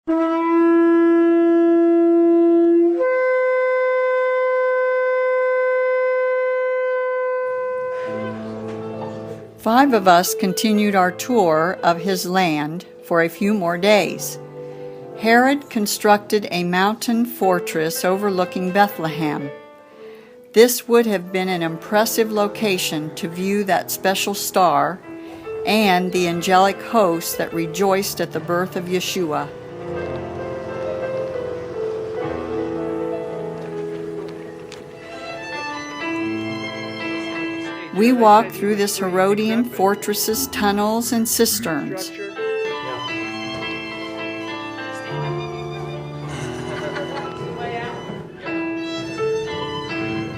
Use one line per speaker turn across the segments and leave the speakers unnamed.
Five of us continued our tour of his land for a few more days. Herod constructed a mountain fortress overlooking Bethlehem. This would have been an impressive location to view that special star and the angelic hosts that rejoiced at the birth of Yeshua. We walked through this Herodian fortress's tunnels and cisterns.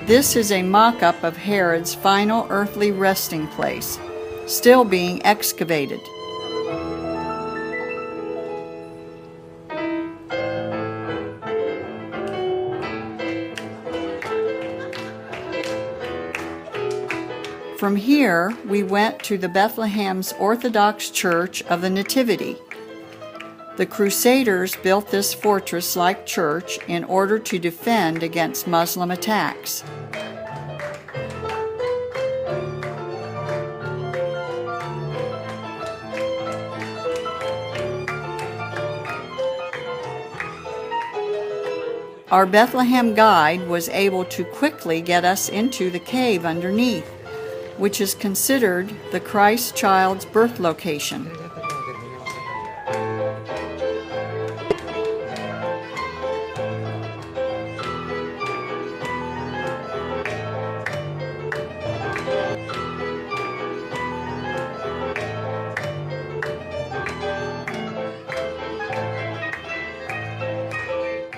This is a mock-up of Herod's final earthly resting place, still being excavated. From here, we went to the Bethlehem's Orthodox Church of the Nativity. The Crusaders built this fortress-like church in order to defend against Muslim attacks. Our Bethlehem guide was able to quickly get us into the cave underneath, which is considered the Christ child's birth location.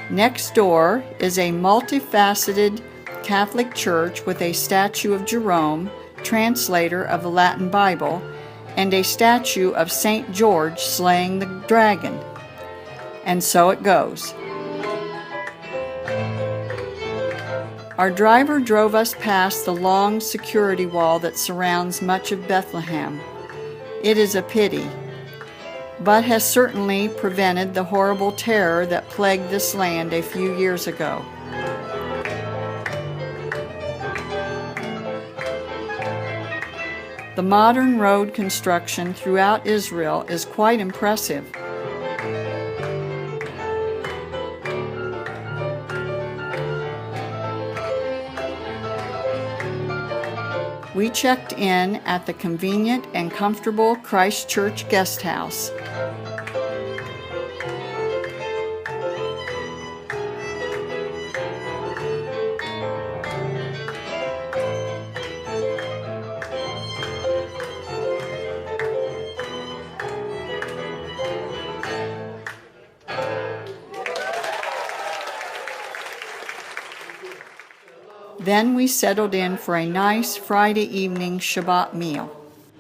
Next door is a multifaceted Catholic church with a statue of Jerome, translator of the Latin Bible, and a statue of St. George slaying the dragon. And so it goes. Our driver drove us past the long security wall that surrounds much of Bethlehem. It is a pity, but has certainly prevented the horrible terror that plagued this land a few years ago. The modern road construction throughout Israel is quite impressive. We checked in at the convenient and comfortable Christ Church guest house. Then we settled in for a nice Friday evening Shabbat meal.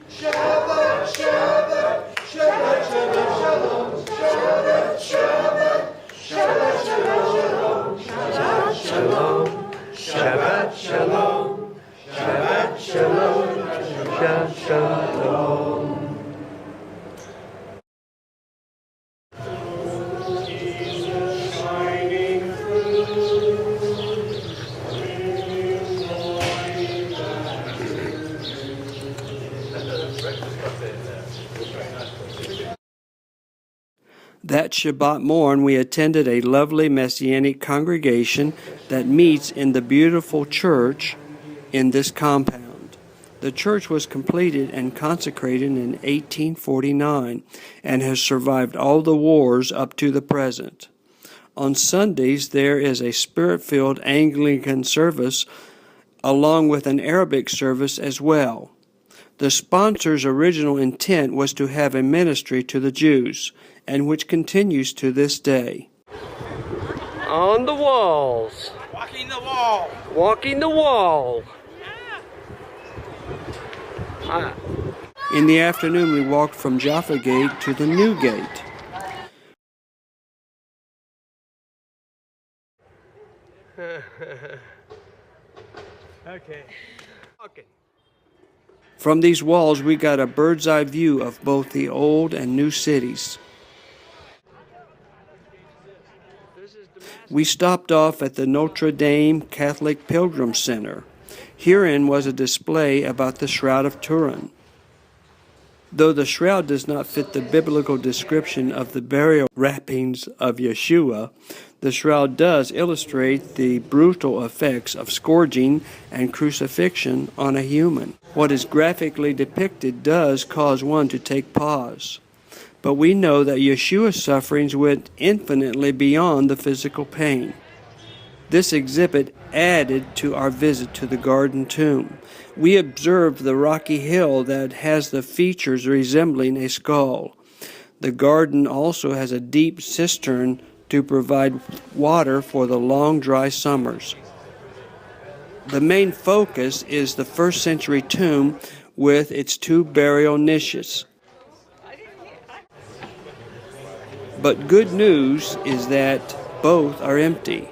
Shabbat, Shabbat, Shabbat, Shalom, Shabbat, Shabbat, Shabbat, Shalom, Shabbat, Shalom, Shabbat, Shalom, Shabbat, Shalom, Shabbat, Shalom.
That Shabbat morn, we attended a lovely Messianic congregation that meets in the beautiful church in this compound. The church was completed and consecrated in 1849 and has survived all the wars up to the present. On Sundays, there is a spirit-filled Anglican service along with an Arabic service as well. The sponsor's original intent was to have a ministry to the Jews, and which continues to this day. On the walls.
Walking the wall.
Walking the wall. In the afternoon, we walked from Jaffa Gate to the New Gate.
Okay.
From these walls, we got a bird's eye view of both the old and new cities. We stopped off at the Notre Dame Catholic Pilgrim Center. Herein was a display about the Shroud of Turin. Though the shroud does not fit the biblical description of the burial wrappings of Yeshua, the shroud does illustrate the brutal effects of scourging and crucifixion on a human. What is graphically depicted does cause one to take pause. But we know that Yeshua's sufferings went infinitely beyond the physical pain. This exhibit added to our visit to the garden tomb. We observed the rocky hill that has the features resembling a skull. The garden also has a deep cistern to provide water for the long, dry summers. The main focus is the first century tomb with its two burial niches. But good news is that both are empty.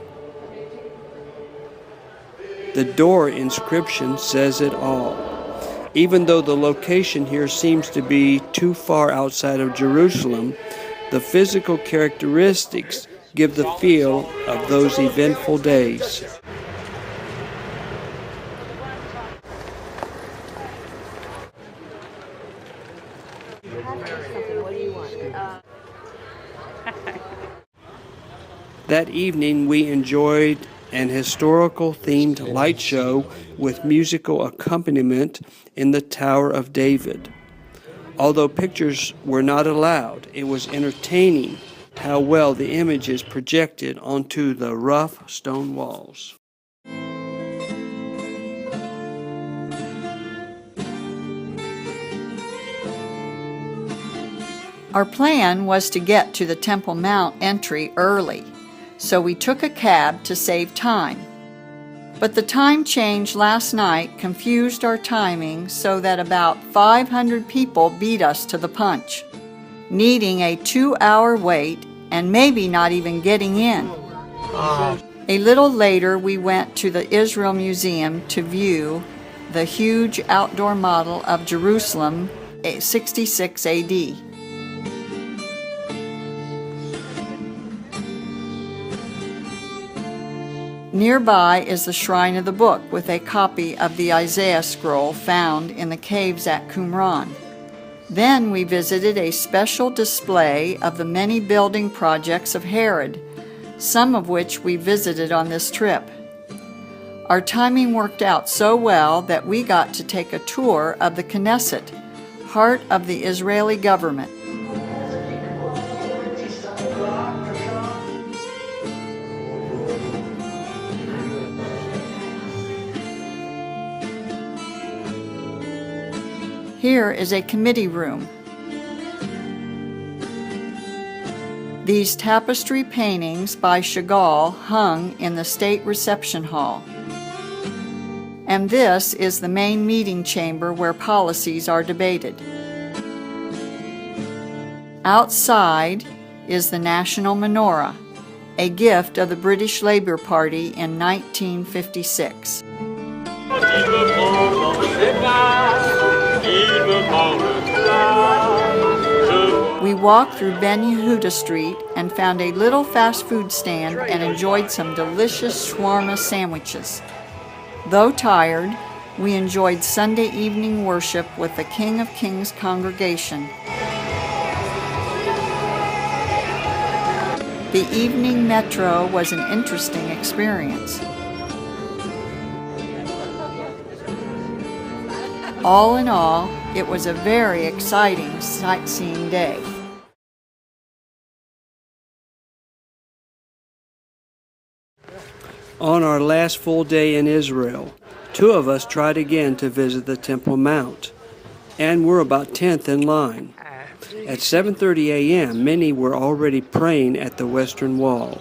The door inscription says it all. Even though the location here seems to be too far outside of Jerusalem, the physical characteristics give the feel of those eventful days. That evening we enjoyed an historical-themed light show with musical accompaniment in the Tower of David. Although pictures were not allowed, it was entertaining how well the images projected onto the rough stone walls.
Our plan was to get to the Temple Mount entry early, so we took a cab to save time. But the time change last night confused our timing so that about 500 people beat us to the punch, needing a 2-hour wait and maybe not even getting in. A little later, we went to the Israel Museum to view the huge outdoor model of Jerusalem, 66 AD. Nearby is the Shrine of the Book with a copy of the Isaiah scroll found in the caves at Qumran. Then we visited a special display of the many building projects of Herod, some of which we visited on this trip. Our timing worked out so well that we got to take a tour of the Knesset, heart of the Israeli government. Here is a committee room. These tapestry paintings by Chagall hung in the State Reception Hall. And this is the main meeting chamber where policies are debated. Outside is the National Menorah, a gift of the British Labour Party in 1956. We walked through Ben Yehuda Street and found a little fast food stand and enjoyed some delicious shawarma sandwiches. Though tired, we enjoyed Sunday evening worship with the King of Kings congregation. The evening metro was an interesting experience. All in all, it was a very exciting sightseeing day.
On our last full day in Israel, 2 of us tried again to visit the Temple Mount, and we're about 10th in line. At 7:30 a.m., many were already praying at the Western Wall.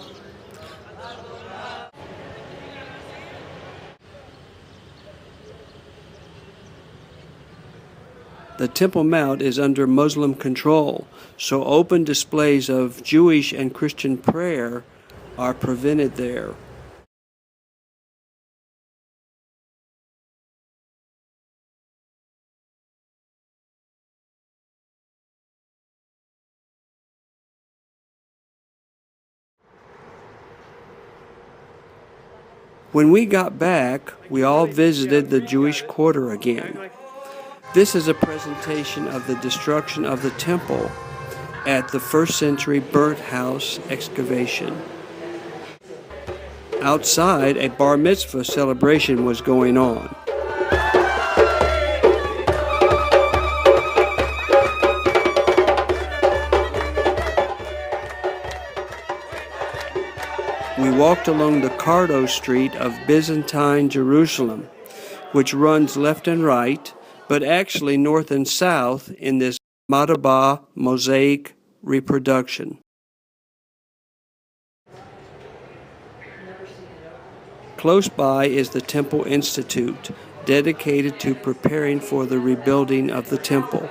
The Temple Mount is under Muslim control, so open displays of Jewish and Christian prayer are prevented there. When we got back, we all visited the Jewish quarter again. This is a presentation of the destruction of the temple at the first century burnt house excavation. Outside, a bar mitzvah celebration was going on. We walked along the Cardo Street of Byzantine Jerusalem, which runs left and right, but actually north and south in this Madaba mosaic reproduction. Close by is the Temple Institute, dedicated to preparing for the rebuilding of the temple.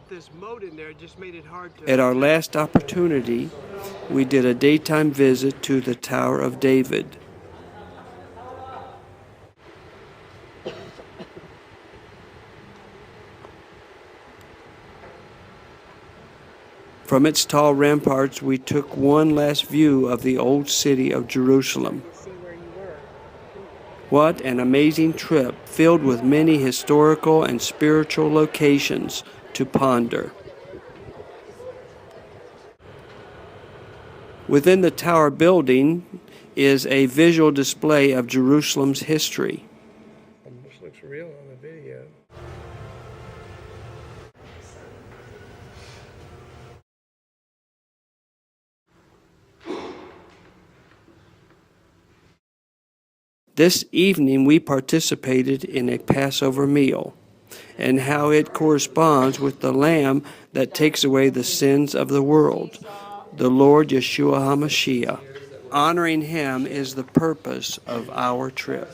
This moat in there just made it hard to.
At our last opportunity, we did a daytime visit to the Tower of David. From its tall ramparts, we took one last view of the old city of Jerusalem. What an amazing trip, filled with many historical and spiritual locations to ponder. Within the tower building is a visual display of Jerusalem's history.
This looks real on the video.
This evening we participated in a Passover meal, and how it corresponds with the Lamb that takes away the sins of the world, the Lord Yeshua HaMashiach. Honoring him is the purpose of our trip.